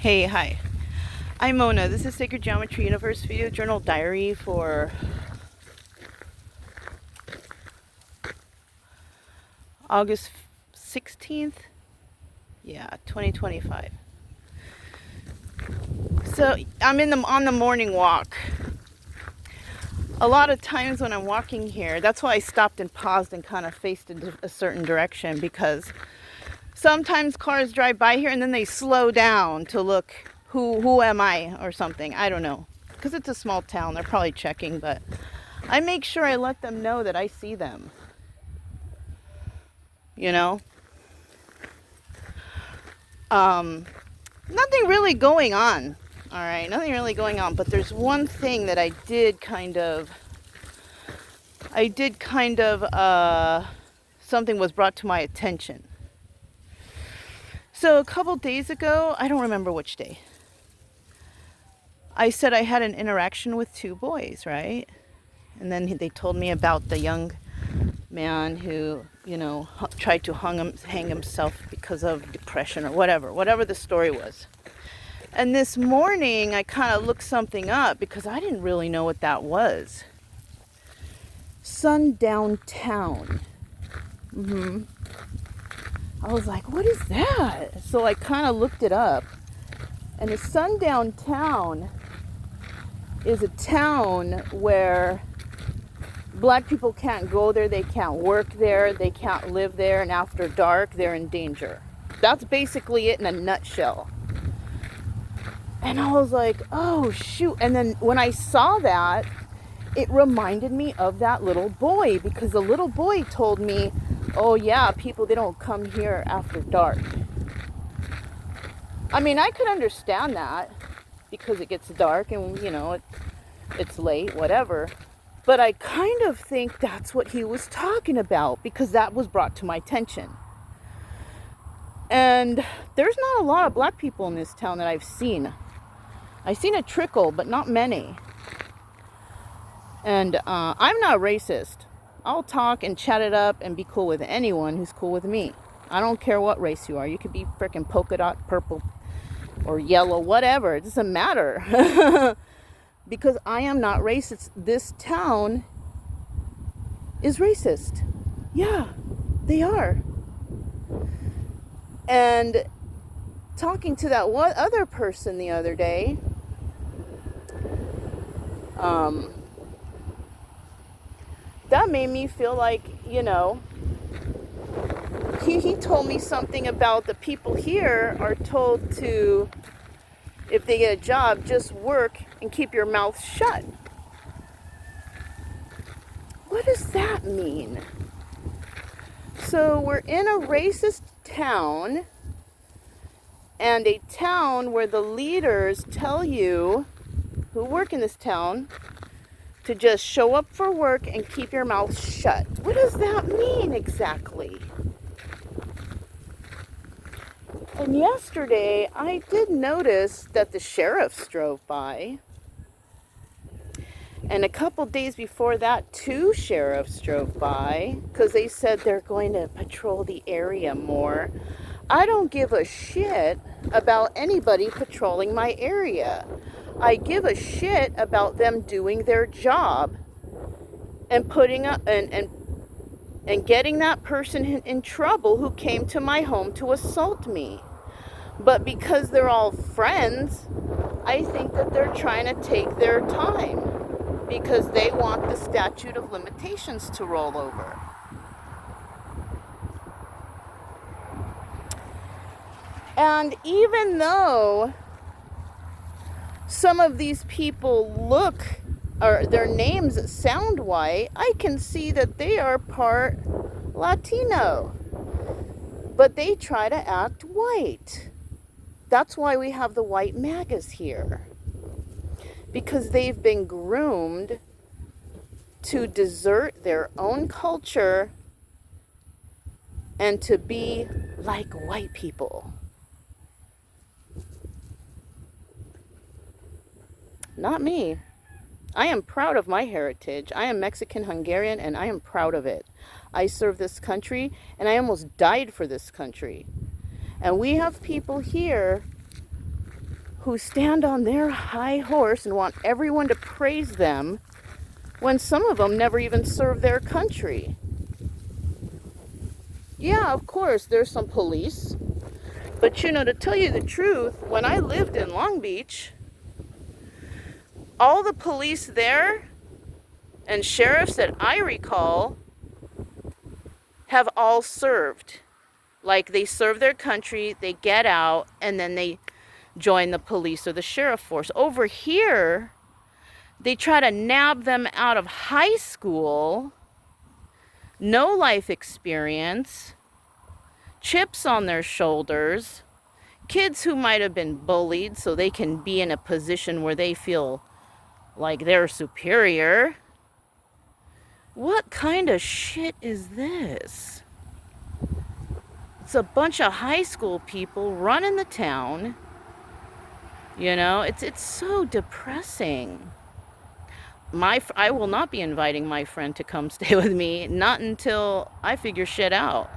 Hey, hi. I'm Mona. This is Sacred Geometry Universe Video Journal Diary for August 16th. Yeah, 2025. So I'm on the morning walk. A lot of times when I'm walking here, that's why I stopped and paused and kind of faced a certain direction, because sometimes cars drive by here and then they slow down to look, who am I or something. I don't know. Because it's a small town, they're probably checking, but I make sure I let them know that I see them. You know? Nothing really going on. All right, nothing really going on, but there's one thing that I did kind of something was brought to my attention. So a couple days ago, I don't remember which day, I said I had an interaction with two boys, right? And then they told me about the young man who, tried to hang himself because of depression or whatever the story was. And this morning, I kind of looked something up because I didn't really know what that was. Sundown Town. I was like, what is that? So I kind of looked it up. And a sundown town is a town where black people can't go there, they can't work there, they can't live there, and after dark, they're in danger. That's basically it in a nutshell. And I was like, oh, shoot. And then when I saw that, it reminded me of that little boy, because the little boy told me, oh, yeah, people, they don't come here after dark. I mean, I could understand that because it gets dark and, it's late, whatever. But I kind of think that's what he was talking about, because that was brought to my attention. And there's not a lot of black people in this town that I've seen. I've seen a trickle, but not many. And I'm not racist. I'll talk and chat it up and be cool with anyone who's cool with me. I don't care what race you are. You could be freaking polka dot purple or yellow, whatever. It doesn't matter. Because I am not racist. This town is racist. Yeah, they are. And talking to that other person the other day, that made me feel like, he told me something about the people here are told to, if they get a job, just work and keep your mouth shut. What does that mean? So we're in a racist town, and a town where the leaders tell you who work in this town to just show up for work and keep your mouth shut. What does that mean exactly? And yesterday, I did notice that the sheriffs drove by. And a couple days before that, 2 sheriffs drove by because they said they're going to patrol the area more. I don't give a shit about anybody patrolling my area. I give a shit about them doing their job and putting up and getting that person in trouble who came to my home to assault me. But because they're all friends, I think that they're trying to take their time because they want the statute of limitations to roll over. And even though some of these people look, or their names sound white, I can see that they are part Latino. But they try to act white. That's why we have the white MAGAs here. Because they've been groomed to desert their own culture and to be like white people. Not me. I am proud of my heritage. I am Mexican Hungarian, and I am proud of it. I serve this country, and I almost died for this country. And we have people here who stand on their high horse and want everyone to praise them when some of them never even served their country. Yeah, of course, there's some police. But you know, to tell you the truth, when I lived in Long Beach, all the police there and sheriffs that I recall have all served. Like, they serve their country, they get out, and then they join the police or the sheriff force. Over here, they try to nab them out of high school, no life experience, chips on their shoulders, kids who might have been bullied so they can be in a position where they feel like they're superior. What kind of shit is this? It's a bunch of high school people running the town. You know, it's so depressing. I will not be inviting my friend to come stay with me, not until I figure shit out.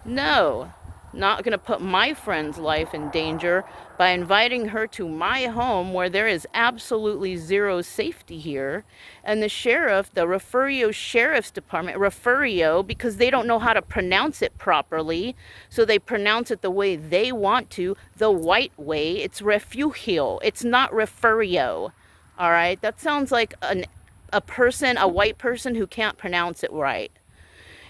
No, not going to put my friend's life in danger by inviting her to my home where there is absolutely zero safety here. And the sheriff, the Refugio Sheriff's Department, Refugio, because they don't know how to pronounce it properly, so they pronounce it the way they want to, the white way. It's refugio. It's not Refugio. All right? That sounds like a person, a white person who can't pronounce it right.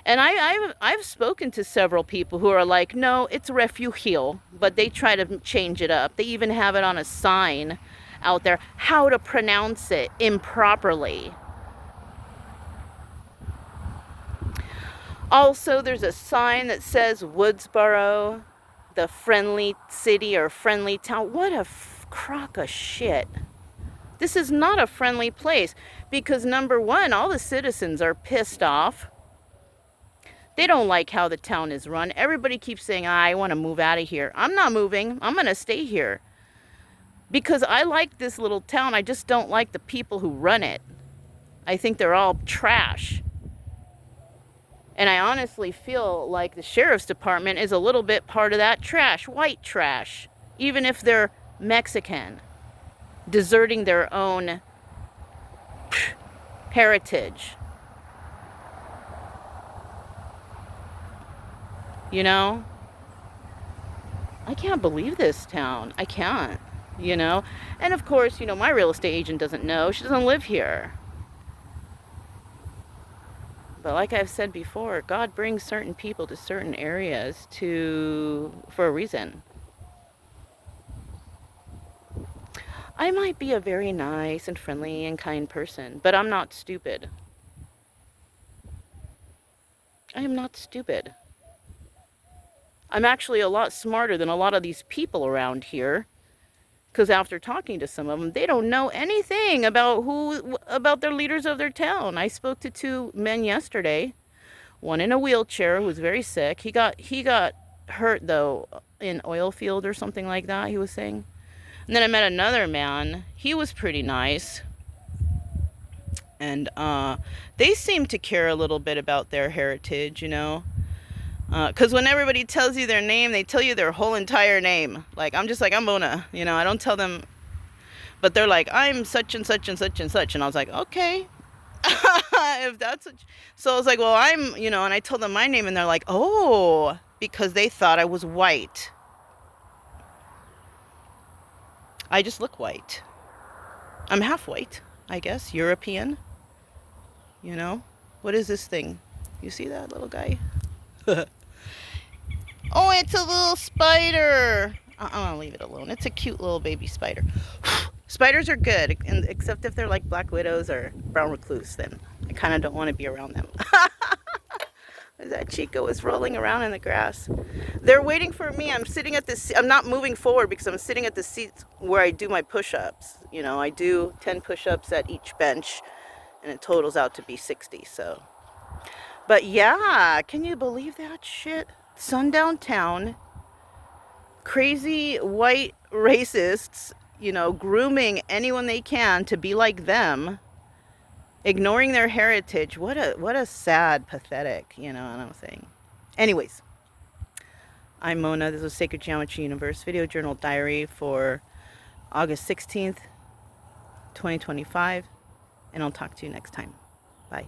And I've spoken to several people who are like, no, it's refugio, but they try to change it up. They even have it on a sign out there, how to pronounce it improperly. Also, there's a sign that says Woodsboro, the friendly city or friendly town. What a crock of shit. This is not a friendly place because, number one, all the citizens are pissed off. They don't like how the town is run. Everybody keeps saying, I want to move out of here. I'm not moving. I'm going to stay here. Because I like this little town. I just don't like the people who run it. I think they're all trash. And I honestly feel like the sheriff's department is a little bit part of that trash. White trash. Even if they're Mexican. Deserting their own heritage. You know, I can't believe this town. I can't, you know. And of course, you know, my real estate agent doesn't know. She doesn't live here. But like I've said before, God brings certain people to certain areas for a reason. I might be a very nice and friendly and kind person, but I'm not stupid. I am not stupid. I'm actually a lot smarter than a lot of these people around here. Because after talking to some of them, they don't know anything about their leaders of their town. I spoke to two men yesterday. One in a wheelchair who was very sick. He got hurt though in oil field or something like that, he was saying. And then I met another man. He was pretty nice. And they seem to care a little bit about their heritage, you know. Because when everybody tells you their name, they tell you their whole entire name. Like, I'm just like, I'm Mona. You know, I don't tell them. But they're like, I'm such and such and such and such. And I was like, okay. If that's what so I was like, well, I'm, you know, and I told them my name. And they're like, oh, because they thought I was white. I just look white. I'm half white, I guess. European. You know? What is this thing? You see that little guy? Oh, it's a little spider. I'm gonna leave it alone. It's a cute little baby spider. Spiders are good, except if they're like black widows or brown recluse, then I kind of don't want to be around them. That Chica was rolling around in the grass. They're waiting for me. I'm sitting at this. I'm not moving forward because I'm sitting at the seat where I do my push-ups. You know, I do 10 push-ups at each bench, and it totals out to be 60. So, but yeah, can you believe that shit? Sundown town, crazy white racists, you know, grooming anyone they can to be like them, ignoring their heritage. What a sad, pathetic, you know what I'm saying. Anyways, I'm Mona. This was Sacred Geometry Universe Video Journal Diary for August 16th, 2025. And I'll talk to you next time. Bye.